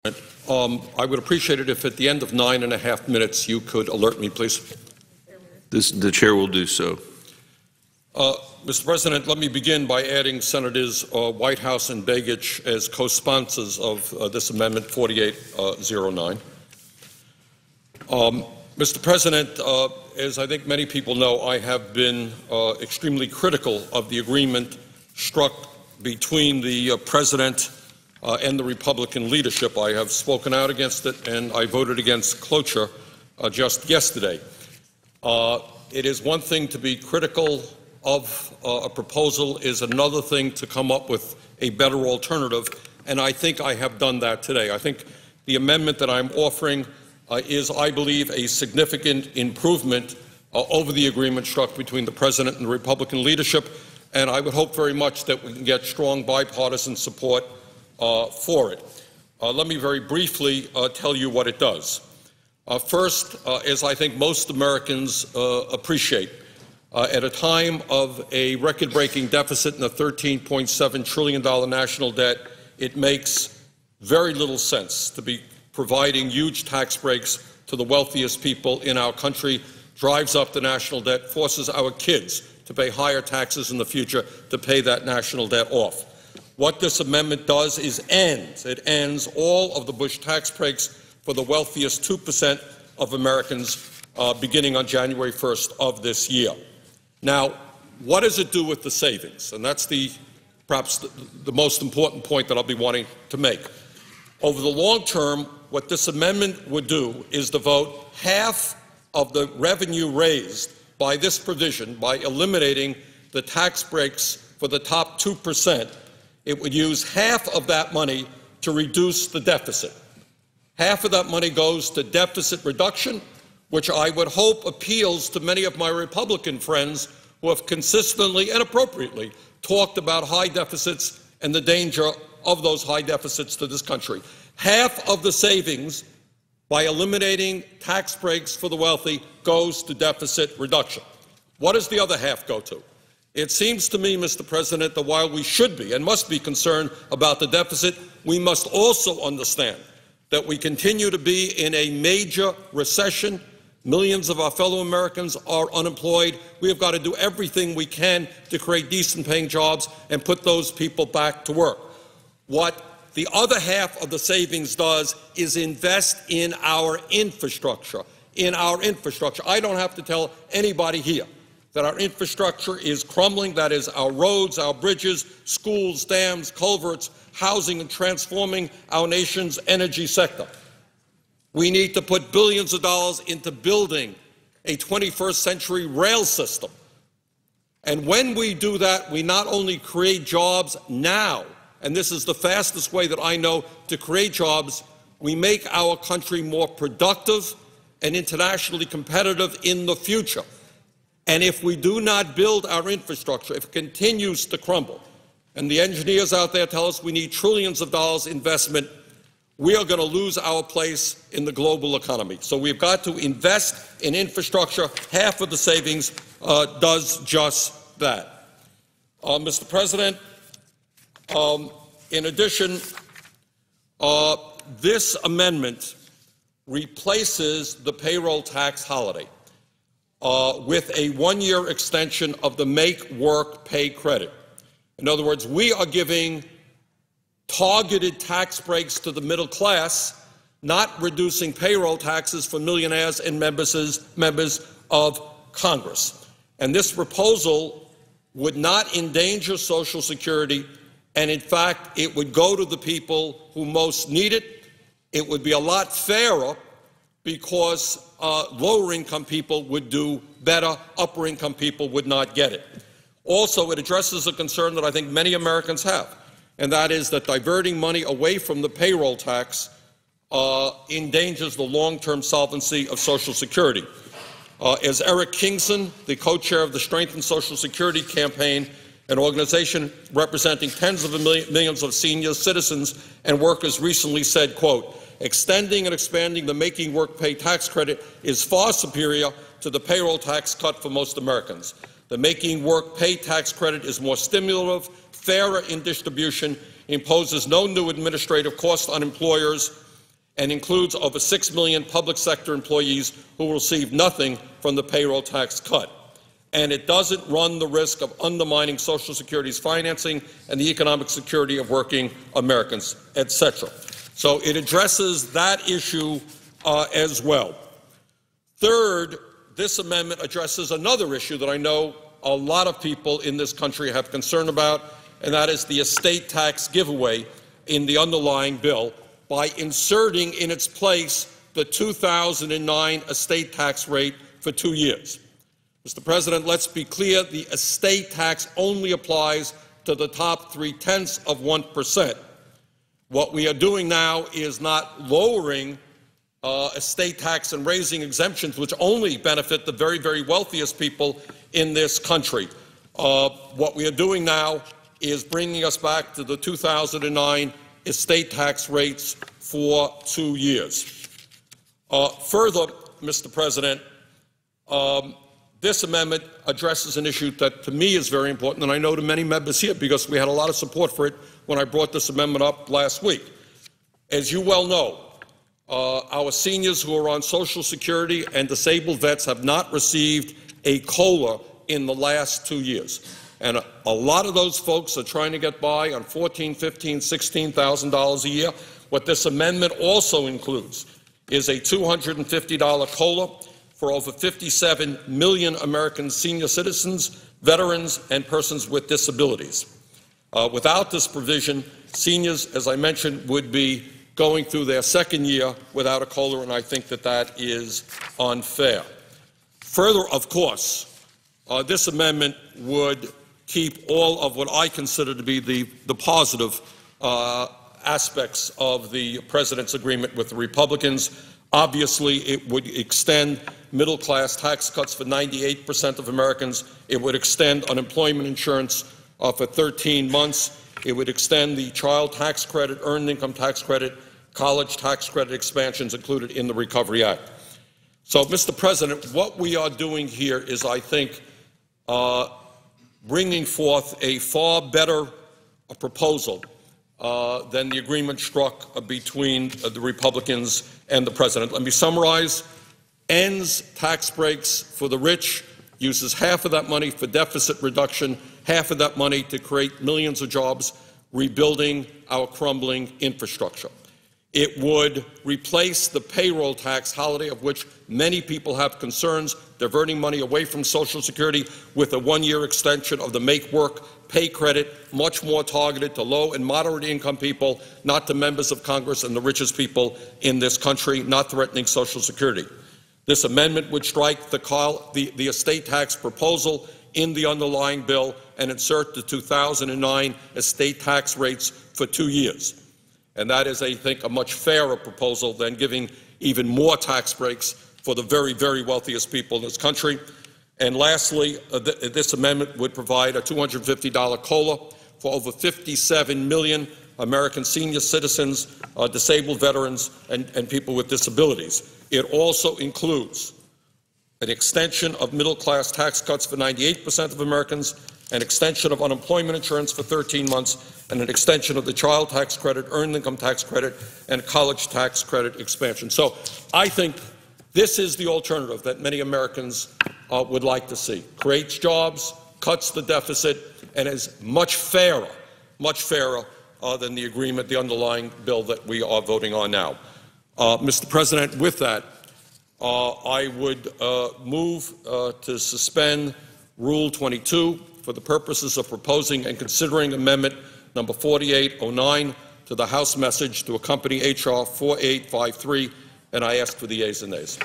I would appreciate it if at the end of 9.5 minutes you could alert me, please. The chair will do so. Mr. President, let me begin by adding Senators Whitehouse and Begich as co-sponsors of this Amendment 4809. Mr. President, as I think many people know, I have been extremely critical of the agreement struck between the President and the Republican leadership. I have spoken out against it, and I voted against cloture just yesterday. It is one thing to be critical of a proposal, is another thing to come up with a better alternative, and I think I have done that today. I think the amendment that I'm offering is, I believe, a significant improvement over the agreement struck between the President and the Republican leadership, and I would hope very much that we can get strong bipartisan support for it. Let me very briefly tell you what it does. First, as I think most Americans appreciate, at a time of a record-breaking deficit and a $13.7 trillion national debt, it makes very little sense to be providing huge tax breaks to the wealthiest people in our country, drives up the national debt, forces our kids to pay higher taxes in the future to pay that national debt off. What this amendment does is it ends all of the Bush tax breaks for the wealthiest 2% of Americans beginning on January 1st of this year. Now, what does it do with the savings? And that's perhaps the most important point that I'll be wanting to make. Over the long term, what this amendment would do is devote half of the revenue raised by this provision, by eliminating the tax breaks for the top 2%, it would use half of that money to reduce the deficit. Half of that money goes to deficit reduction, which I would hope appeals to many of my Republican friends who have consistently and appropriately talked about high deficits and the danger of those high deficits to this country. Half of the savings, by eliminating tax breaks for the wealthy, goes to deficit reduction. What does the other half go to? It seems to me, Mr. President, that while we should be and must be concerned about the deficit, we must also understand that we continue to be in a major recession. Millions of our fellow Americans are unemployed. We have got to do everything we can to create decent-paying jobs and put those people back to work. What the other half of the savings does is invest in our infrastructure. I don't have to tell anybody here that our infrastructure is crumbling. That is our roads, our bridges, schools, dams, culverts, housing, and transforming our nation's energy sector. We need to put billions of dollars into building a 21st century rail system. And when we do that, we not only create jobs now, and this is the fastest way that I know to create jobs, we make our country more productive and internationally competitive in the future. And if we do not build our infrastructure, if it continues to crumble, and the engineers out there tell us we need trillions of dollars investment, we are going to lose our place in the global economy. So we've got to invest in infrastructure. Half of the savings does just that. Mr. President, in addition, this amendment replaces the payroll tax holiday with a one-year extension of the Make Work Pay credit. In other words, we are giving targeted tax breaks to the middle class, not reducing payroll taxes for millionaires and members of Congress. And this proposal would not endanger Social Security, and in fact, it would go to the people who most need it. It would be a lot fairer because lower-income people would do better, upper-income people would not get it. Also, it addresses a concern that I think many Americans have, and that is that diverting money away from the payroll tax endangers the long-term solvency of Social Security. As Eric Kingson, the co-chair of the Strengthen Social Security campaign, an organization representing tens of millions of senior citizens and workers, recently said, quote, "Extending and expanding the Making Work Pay tax credit is far superior to the payroll tax cut for most Americans. The Making Work Pay tax credit is more stimulative, fairer in distribution, imposes no new administrative cost on employers, and includes over 6 million public sector employees who will receive nothing from the payroll tax cut. And it doesn't run the risk of undermining Social Security's financing and the economic security of working Americans, etc. So it addresses that issue as well. Third, this amendment addresses another issue that I know a lot of people in this country have concern about, and that is the estate tax giveaway in the underlying bill, by inserting in its place the 2009 estate tax rate for 2 years. Mr. President, let's be clear, the estate tax only applies to the top 0.3%. What we are doing now is not lowering estate tax and raising exemptions, which only benefit the very, very wealthiest people in this country. What we are doing now is bringing us back to the 2009 estate tax rates for 2 years. Further, Mr. President, this amendment addresses an issue that to me is very important, and I know to many members here because we had a lot of support for it when I brought this amendment up last week. As you well know, our seniors who are on Social Security and disabled vets have not received a COLA in the last 2 years. And a lot of those folks are trying to get by on $14,000, $15,000, $16,000 a year. What this amendment also includes is a $250 COLA for over 57 million American senior citizens, veterans, and persons with disabilities. Without this provision, seniors, as I mentioned, would be going through their second year without a COLA, and I think that that is unfair. Further, of course, this amendment would keep all of what I consider to be the positive aspects of the President's agreement with the Republicans. Obviously, it would extend middle-class tax cuts for 98% of Americans. It would extend unemployment insurance for 13 months. It would extend the child tax credit, earned income tax credit, college tax credit expansions included in the Recovery Act. So, Mr. President, what we are doing here is, I think, bringing forth a far better proposal than the agreement struck between the Republicans and the President. Let me summarize. Ends tax breaks for the rich, uses half of that money for deficit reduction, half of that money to create millions of jobs, rebuilding our crumbling infrastructure. It would replace the payroll tax holiday, of which many people have concerns, diverting money away from Social Security, with a one-year extension of the Make Work pay credit, much more targeted to low and moderate income people, not to members of Congress and the richest people in this country, not threatening Social Security. This amendment would strike the estate tax proposal in the underlying bill and insert the 2009 estate tax rates for 2 years. And that is, I think, a much fairer proposal than giving even more tax breaks for the very, very wealthiest people in this country. And lastly, this amendment would provide a $250 COLA for over 57 million American senior citizens, disabled veterans, and people with disabilities. It also includes an extension of middle-class tax cuts for 98% of Americans, an extension of unemployment insurance for 13 months, and an extension of the child tax credit, earned income tax credit, and college tax credit expansion. So I think this is the alternative that many Americans would like to see. Creates jobs, cuts the deficit, and is much fairer than the agreement, the underlying bill that we are voting on now. Mr. President, with that, I would move to suspend Rule 22 for the purposes of proposing and considering Amendment number 4809 to the House message to accompany H.R. 4853, and I ask for the yeas and nays.